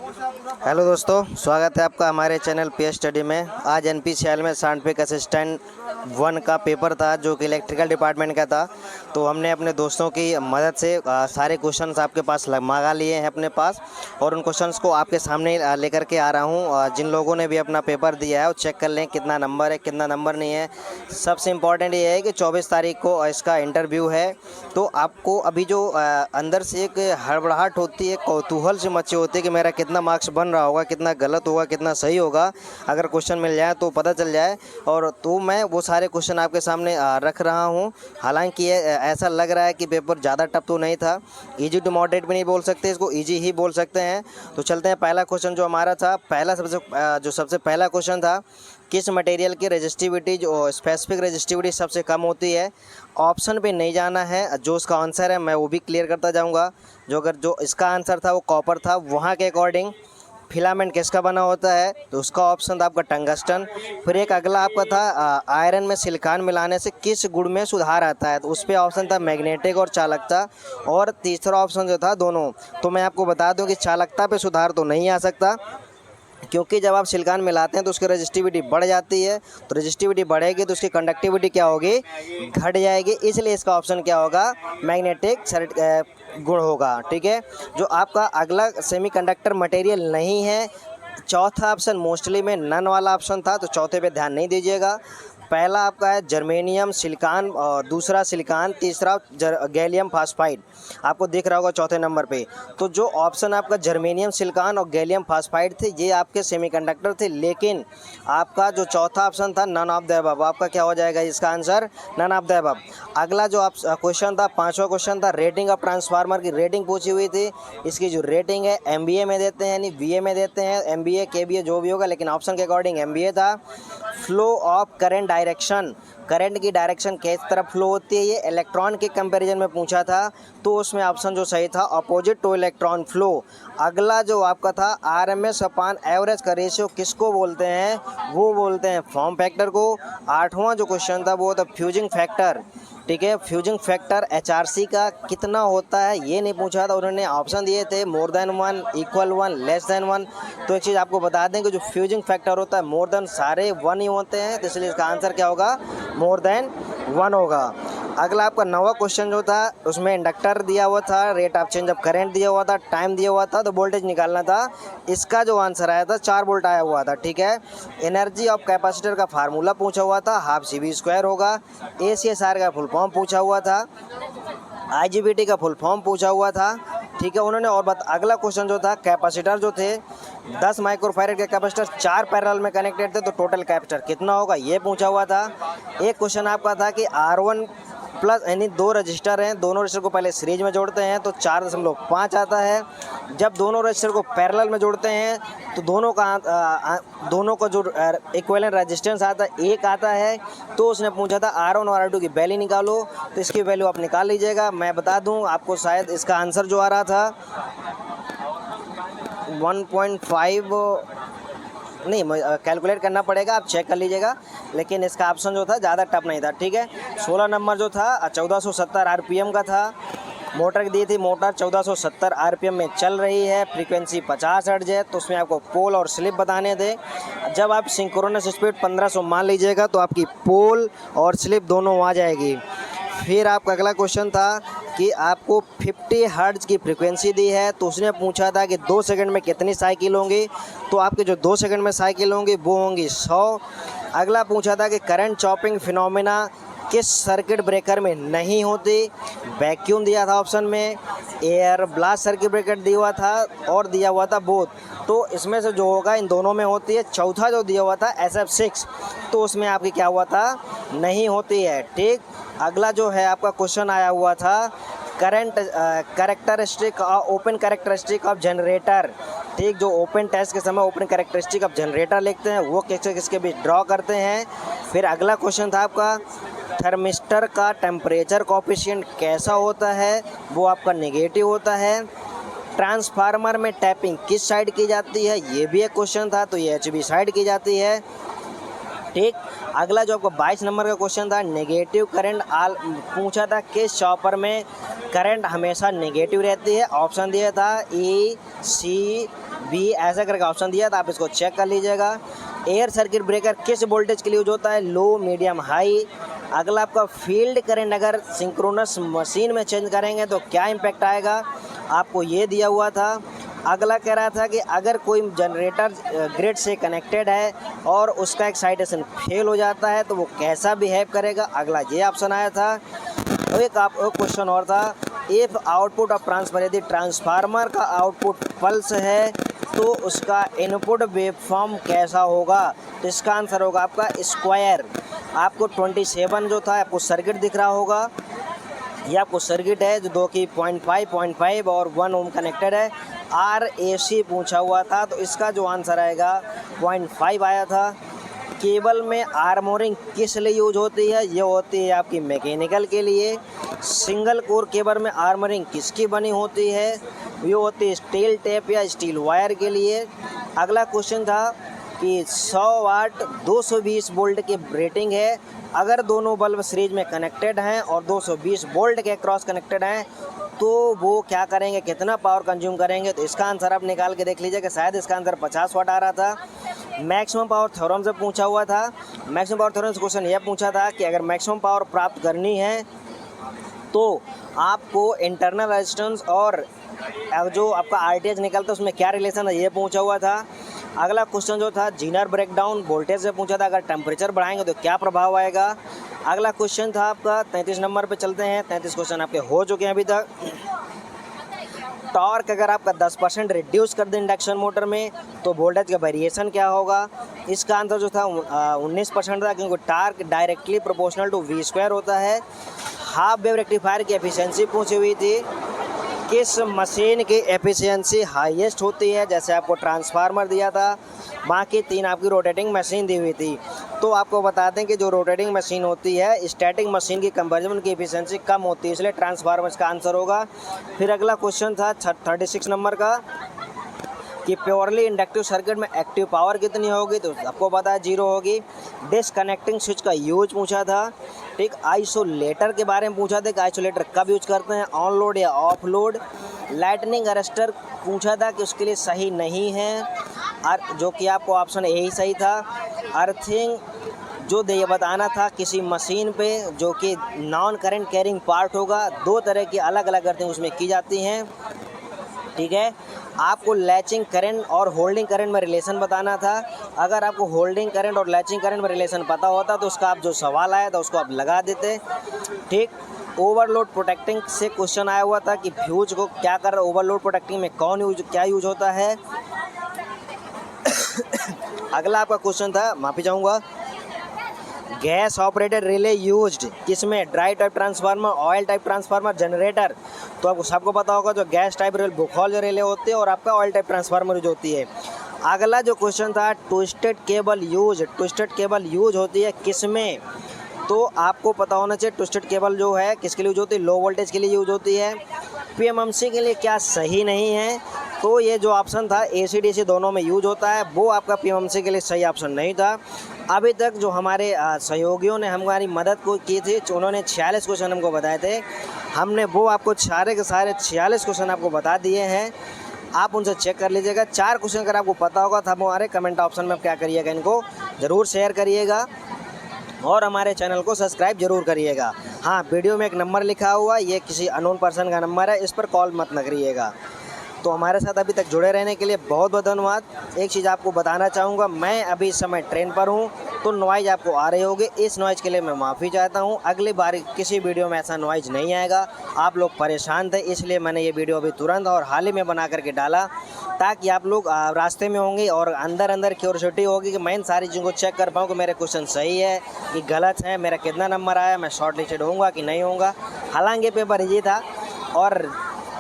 Hello दोस्तों, स्वागत है आपका हमारे चैनल पी स्टडी में। आज NPCL में साइंटिफिक असिस्टेंट 1 का पेपर था जो कि इलेक्ट्रिकल डिपार्टमेंट का था। तो हमने अपने दोस्तों की मदद से सारे क्वेश्चंस आपके पास मंगा लिए हैं अपने पास, और उन क्वेश्चंस को आपके सामने लेकर के आ रहा हूं। जिन लोगों ने भी अपना पेपर दिया है वो चेक कर लें कितना नंबर है कितना नंबर नहीं है। सबसे इम्पॉर्टेंट ये है कि 24 तारीख को इसका इंटरव्यू है। तो आपको अभी जो अंदर से एक हड़बड़ाहट होती है, कौतूहल से मची होती है कि मेरा कितना मार्क्स बन रहा होगा, कितना गलत होगा, कितना सही होगा, अगर क्वेश्चन मिल जाए तो पता चल जाए। और तो मैं वो सारे क्वेश्चन आपके सामने रख रहा हूँ। हालांकि ऐसा लग रहा है कि पेपर ज़्यादा टफ तो नहीं था। इजी टू मॉडरेट भी नहीं बोल सकते, इसको इजी ही बोल सकते हैं। तो चलते हैं, पहला क्वेश्चन जो हमारा था, सबसे पहला क्वेश्चन था, किस मटेरियल की रेजिस्टिविटी जो स्पेसिफिक रेजिस्टिविटी सबसे कम होती है। ऑप्शन पे नहीं जाना है, जो उसका आंसर है मैं वो भी क्लियर करता जाऊंगा। जो इसका आंसर था वो कॉपर था। वहाँ के अकॉर्डिंग फिलामेंट किसका बना होता है, तो उसका ऑप्शन था आपका टंगस्टन। फिर एक अगला आपका था, आयरन में सिलिकॉन मिलाने से किस गुण में सुधार आता है, तो उस पर ऑप्शन था मैग्नेटिक और चालकता। और तीसरा ऑप्शन जो था दोनों। तो मैं आपको बता दूं कि चालकता पे सुधार तो नहीं आ सकता, क्योंकि जब आप सिलिकॉन मिलाते हैं तो उसकी रेजिस्टिविटी बढ़ जाती है। तो रेजिस्टिविटी बढ़ेगी तो उसकी कंडक्टिविटी क्या होगी, घट जाएगी। इसलिए इसका ऑप्शन क्या होगा, मैग्नेटिक गुण होगा। ठीक है। जो आपका अगला सेमीकंडक्टर मटेरियल नहीं है, चौथा ऑप्शन मोस्टली में नन वाला ऑप्शन था, तो चौथे पे ध्यान नहीं दीजिएगा। पहला आपका है जर्मेनियम सिलिकॉन, और दूसरा सिलिकॉन, तीसरा गैलियम फास्फाइड आपको दिख रहा होगा चौथे नंबर पे। तो जो ऑप्शन आपका जर्मेनियम सिलिकॉन और गैलियम फास्फाइड थे, ये आपके सेमीकंडक्टर थे। लेकिन आपका जो चौथा ऑप्शन था नन ऑफ द अबव, आपका क्या हो जाएगा इसका answer, none of the above. अगला जो आप क्वेश्चन था, पांचवा क्वेश्चन था, रेटिंग ऑफ ट्रांसफार्मर की रेटिंग पूछी हुई थी। इसकी जो रेटिंग है MVA में देते हैं, यानी VA में देते हैं, MVA KVA जो भी होगा, लेकिन ऑप्शन के अकॉर्डिंग MVA था। Flow of current direction, current की डायरेक्शन किस तरफ फ्लो होती है, ये इलेक्ट्रॉन के कंपैरिजन में पूछा था। तो उसमें ऑप्शन जो सही था अपोजिट टू इलेक्ट्रॉन फ्लो। अगला जो आपका था RMS अपान एवरेज का रेशियो किसको बोलते हैं, वो बोलते हैं फॉर्म फैक्टर को। आठवां जो क्वेश्चन था वो था फ्यूजिंग फैक्टर। ठीक है, फ्यूजिंग फैक्टर HRC का कितना होता है ये नहीं पूछा था, उन्होंने ऑप्शन दिए थे more than 1, equal 1, less than 1। तो एक चीज़ आपको बता दें कि जो फ्यूजिंग फैक्टर होता है मोर देन सारे 1 ही होते हैं, तो इसलिए इसका आंसर क्या होगा, मोर देन 1 होगा। अगला आपका नवा क्वेश्चन जो था उसमें इंडक्टर दिया हुआ था, rate of change of current दिया हुआ था, टाइम दिया हुआ था, तो वोल्टेज निकालना था। इसका जो आंसर आया था 4 वोल्ट आया हुआ था। ठीक है। एनर्जी ऑफ कैपेसिटर का फार्मूला पूछा हुआ था, हाफ CV² होगा। ACSR का फुल फॉर्म पूछा हुआ था, IGBT का फुल फॉर्म पूछा हुआ था। ठीक है उन्होंने। और अगला क्वेश्चन जो था, कैपेसिटर जो थे 10 माइक्रोफैरड के कैपेसिटर 4 पैरेलल में कनेक्टेड थे, तो टोटल कैपेसिटर कितना होगा ये पूछा हुआ था। एक क्वेश्चन आपका था कि R1 प्लस, यानी 2 रजिस्टर हैं, दोनों रजिस्टर को पहले सीरीज में जोड़ते हैं तो 4.5 आता है। जब दोनों रजिस्टर को पैरेलल में जोड़ते हैं तो दोनों का जो इक्विवेलेंट रेजिस्टेंस आता है 1 आता है। तो उसने पूछा था R1 और R2 की वैल्यू निकालो, तो इसकी वैल्यू आप निकाल लीजिएगा। मैं बता दूं आपको, शायद इसका आंसर जो आ रहा था 1.5 नहीं, कैलकुलेट करना पड़ेगा, आप चेक कर लीजिएगा। लेकिन इसका ऑप्शन जो था ज़्यादा टफ नहीं था। ठीक है। 16 नंबर जो था 1470 RPM का था। मोटर की दी थी, मोटर 1470 RPM में चल रही है, फ्रीक्वेंसी 50 हर्ट्ज है। तो उसमें आपको पोल और स्लिप बताने थे। जब आप सिंक्रोनस स्पीड 1500 मान लीजिएगा तो आपकी पोल और स्लिप दोनों आ जाएगी। फिर आपका अगला क्वेश्चन था कि आपको 50 हर्ट्ज की फ्रीक्वेंसी दी है, तो उसने पूछा था कि 2 सेकंड में कितनी साइकिल होंगी, तो आपके जो 2 सेकंड में साइकिल होंगी वो होंगी 100। अगला पूछा था कि करंट चॉपिंग फिनोमेना किस सर्किट ब्रेकर में नहीं होती, वैक्यूम दिया था ऑप्शन में, एयर ब्लास्ट सर्किट ब्रेकर दिया हुआ था, और दिया हुआ था बोथ। तो इसमें से जो होगा इन दोनों में होती है। चौथा जो दिया हुआ था SF6, तो उसमें आपकी क्या हुआ था, नहीं होती है। ठीक। अगला जो है आपका क्वेश्चन आया हुआ था, current characteristic open characteristic of generator. ठीक, जो ओपन टेस्ट के समय ओपन कैरेक्टरिस्टिक ऑफ जनरेटर लिखते हैं वो किसके किसके बीच ड्रॉ करते हैं। फिर अगला क्वेश्चन था आपका, थर्मिस्टर का टेम्परेचर कोफिशिएंट कैसा होता है, वो आपका नेगेटिव होता है। ट्रांसफार्मर में टैपिंग किस साइड की जाती है, ये भी एक क्वेश्चन था, तो ये HV साइड की जाती है। ठीक। अगला जो आपका 22 नंबर का क्वेश्चन था, नेगेटिव करंट पूछा था किस शॉपर में करंट हमेशा नेगेटिव रहती है। ऑप्शन दिया था E, C, बी ऐसा करके ऑप्शन दिया था, आप इसको चेक कर लीजिएगा। एयर सर्किट ब्रेकर किस वोल्टेज के लिए यूज होता है? लो, मीडियम, हाई। अगला आपका फील्ड करंट अगर सिंक्रोनस मशीन में चेंज करेंगे तो क्या इम्पैक्ट आएगा? आपको ये दिया हुआ था। अगला कह रहा था कि अगर कोई जनरेटर ग्रिड से कनेक्टेड है और उसका एक्साइटेशन फेल हो जाता है तो वो कैसा बिहेव करेगा? अगला ये ऑप्शन आया था। तो एक क्वेश्चन और था, इफ़ आउटपुट ऑफ ट्रांसफार्मर, यदि ट्रांसफार्मर का आउटपुट पल्स है तो उसका इनपुट वेवफॉर्म कैसा होगा? तो इसका आंसर होगा आपका स्क्वायर। आपको 27 जो था आपको सर्किट दिख रहा होगा, ये आपको सर्किट है जो 2 की 0.5 और 1 ओम कनेक्टेड है। RAC पूछा हुआ था तो इसका जो आंसर आएगा 0.5 आया था। केबल में आर्मोरिंग किस लिए यूज होती है? ये होती है आपकी मैकेनिकल के लिए। सिंगल कोर केबल में आर्मरिंग किसकी बनी होती है? ये होती है स्टील टेप या स्टील वायर के लिए। अगला क्वेश्चन था कि 100 वाट 220 वोल्ट की रेटिंग है, अगर दोनों बल्ब सीरीज में कनेक्टेड हैं और 220 वोल्ट के क्रॉस कनेक्टेड हैं तो वो क्या करेंगे, कितना पावर कंज्यूम करेंगे? तो इसका आंसर आप निकाल के देख लीजिए कि शायद इसका आंसर 50 वाट आ रहा था। मैक्सिमम पावर थ्योरम से पूछा हुआ था। मैक्सिमम पावर थ्योरम से क्वेश्चन यह पूछा था कि अगर मैक्सिमम पावर प्राप्त करनी है तो आपको इंटरनल रेजिस्टेंस और जो आपका RTH निकलता है उसमें क्या रिलेशन है, ये पूछा हुआ था। अगला क्वेश्चन जो था जीनर ब्रेकडाउन वोल्टेज से पूछा था, अगर टेम्परेचर बढ़ाएंगे तो क्या प्रभाव आएगा। अगला क्वेश्चन था आपका 33 नंबर पे चलते हैं। 33 क्वेश्चन आपके हो चुके हैं अभी तक। टॉर्क अगर आपका 10% रिड्यूस कर दे इंडक्शन मोटर में तो वोल्टेज का वेरिएशन क्या होगा? इसका आंसर जो था 19% था, क्योंकि torque directly proportional to V² होता है। हाफ वेव रेक्टिफायर की एफिशिएंसी पूछी हुई थी, किस मशीन की एफिशिएंसी हाईएस्ट होती है? जैसे आपको ट्रांसफार्मर दिया था, बाकी 3 आपकी रोटेटिंग मशीन दी हुई थी। तो आपको बता दें कि जो रोटेटिंग मशीन होती है स्टैटिक मशीन की कंपैरिजन उनकी एफिशिएंसी कम होती है, इसलिए ट्रांसफार्मर का आंसर होगा। फिर अगला क्वेश्चन था 36 नंबर का कि प्योरली इंडक्टिव सर्किट में एक्टिव पावर कितनी होगी? तो आपको पता है 0 होगी। डिसकनेक्टिंग स्विच का यूज पूछा था। ठीक, आइसोलेटर के बारे में पूछा था कि आइसोलेटर कब यूज करते हैं, ऑन लोड या ऑफ लोड। लाइटनिंग अरेस्टर पूछा था कि उसके लिए सही नहीं है, जो कि आपको ऑप्शन यही सही था। अर्थिंग जो ये बताना था किसी मशीन पे जो कि नॉन करंट कैरिंग पार्ट होगा, 2 तरह की अलग अलग अर्थिंग उसमें की जाती हैं। ठीक है, आपको लैचिंग करंट और होल्डिंग करंट में रिलेशन बताना था। अगर आपको होल्डिंग करंट और लैचिंग करंट में रिलेशन पता होता तो उसका आप जो सवाल आया था उसको आप लगा देते। ठीक, ओवरलोड प्रोटेक्टिंग से क्वेश्चन आया हुआ था कि फ्यूज को क्या कर रहा है, ओवरलोड प्रोटेक्टिंग में क्या यूज होता है। अगला आपका क्वेश्चन था, माफी चाहूँगा, गैस ऑपरेटेड रिले यूज्ड किसमें? Dry type transformer, oil type transformer, generator. तो आपको सबको पता होगा जो गैस टाइप रिले बुखौल जो रिले होती है और आपका ऑयल टाइप ट्रांसफार्मर यूज होती है। अगला जो क्वेश्चन था ट्विस्टेड केबल यूज होती है किसमें? तो आपको पता होना चाहिए ट्विस्टेड केबल जो है किसके लिए यूज होती है? लो वोल्टेज के लिए यूज होती है। PMMC के लिए क्या सही नहीं है? तो ये जो ऑप्शन था AC/DC दोनों में यूज होता है, वो आपका PMMC के लिए सही ऑप्शन नहीं था। अभी तक जो हमारे सहयोगियों ने हमारी मदद को की थी, उन्होंने 46 क्वेश्चन हमको बताए थे, हमने वो आपको सारे के सारे 46 क्वेश्चन आपको बता दिए हैं। आप उनसे चेक कर लीजिएगा। 4 क्वेश्चन अगर आपको पता होगा तो हमारे कमेंट ऑप्शन में आप क्या करिएगा, इनको ज़रूर शेयर करिएगा और हमारे चैनल को सब्सक्राइब जरूर करिएगा। हाँ, वीडियो में एक नंबर लिखा हुआ, ये किसी अननोन पर्सन का नंबर है, इस पर कॉल मत न करिएगा। तो हमारे साथ अभी तक जुड़े रहने के लिए बहुत बहुत धन्यवाद। एक चीज़ आपको बताना चाहूँगा, मैं अभी इस समय ट्रेन पर हूँ तो नॉइज़ आपको आ रही होगी, इस नॉइज़ के लिए मैं माफ़ी चाहता हूँ। अगली बार किसी वीडियो में ऐसा नॉइज़ नहीं आएगा। आप लोग परेशान थे इसलिए मैंने ये वीडियो अभी तुरंत और हाल ही में बना करके डाला, ताकि आप लोग रास्ते में होंगे और अंदर क्यूरियोसिटी होगी कि मैं इन सारी चीज़ों को चेक कर पाऊँ कि मेरे क्वेश्चन सही है कि गलत है, मेरा कितना नंबर आया, मैं शॉर्ट लिस्टेड होऊंगा कि नहीं होऊंगा। हालांकि पेपर ये था और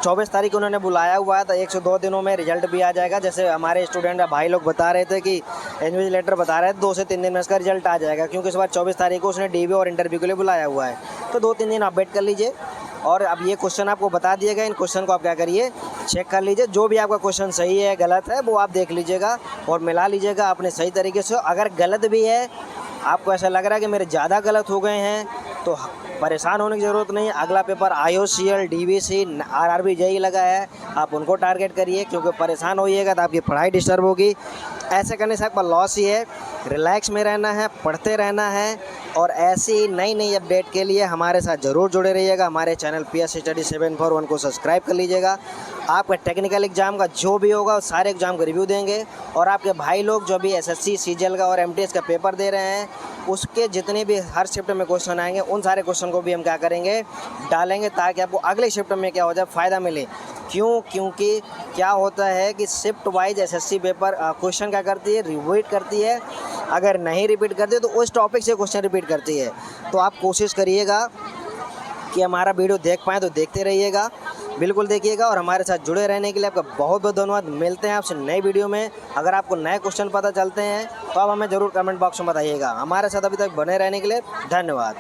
24 तारीख को उन्होंने बुलाया हुआ था, 1 से 2 दिनों में रिजल्ट भी आ जाएगा। जैसे हमारे स्टूडेंट भाई लोग बता रहे थे कि इन्विजिलेटर बता रहे थे 2 से 3 दिन में इसका रिजल्ट आ जाएगा, क्योंकि इस बार 24 तारीख को उसने DV और इंटरव्यू के लिए बुलाया हुआ है। तो 2-3 दिन आप वेट कर लीजिए। और अब ये क्वेश्चन आपको बता दिए गए, इन क्वेश्चन को आप क्या करिए, चेक कर लीजिए। जो भी आपका क्वेश्चन सही है गलत है वो आप देख लीजिएगा और मिला लीजिएगा अपने सही तरीके से। अगर गलत भी है, आपको ऐसा लग रहा है कि मेरे ज़्यादा गलत हो गए हैं, तो परेशान होने की ज़रूरत नहीं। अगला paper IOCL, DVC, RRB JEE लगा है, आप उनको टारगेट करिए, क्योंकि परेशान होइएगा तो आपकी पढ़ाई डिस्टर्ब होगी। ऐसे करने से आपका लॉस ही है। रिलैक्स में रहना है, पढ़ते रहना है, और ऐसी नई नई अपडेट के लिए हमारे साथ ज़रूर जुड़े रहिएगा। हमारे चैनल PS स्टडी 741 को सब्सक्राइब कर लीजिएगा। आपका टेक्निकल एग्ज़ाम का जो भी होगा सारे एग्ज़ाम का रिव्यू देंगे, और आपके भाई लोग जो भी SSC, CGL का और MTS का पेपर दे रहे हैं, उसके जितने भी हर शिफ्ट में क्वेश्चन आएंगे उन सारे क्वेश्चन को भी हम क्या करेंगे, डालेंगे, ताकि आपको अगले शिफ्ट में क्या हो जाए, फ़ायदा मिले। क्योंकि क्या होता है कि shift wise SSC paper question क्या करती है, रिपीट करती है। अगर नहीं रिपीट करती है तो उस टॉपिक से क्वेश्चन रिपीट करती है। तो आप कोशिश करिएगा कि हमारा वीडियो देख पाएँ तो देखते रहिएगा, बिल्कुल देखिएगा, और हमारे साथ जुड़े रहने के लिए आपका बहुत बहुत धन्यवाद। मिलते हैं आपसे नई वीडियो में। अगर आपको नए क्वेश्चन पता चलते हैं तो आप हमें ज़रूर कमेंट बॉक्स में बताइएगा। हमारे साथ अभी तक बने रहने के लिए धन्यवाद।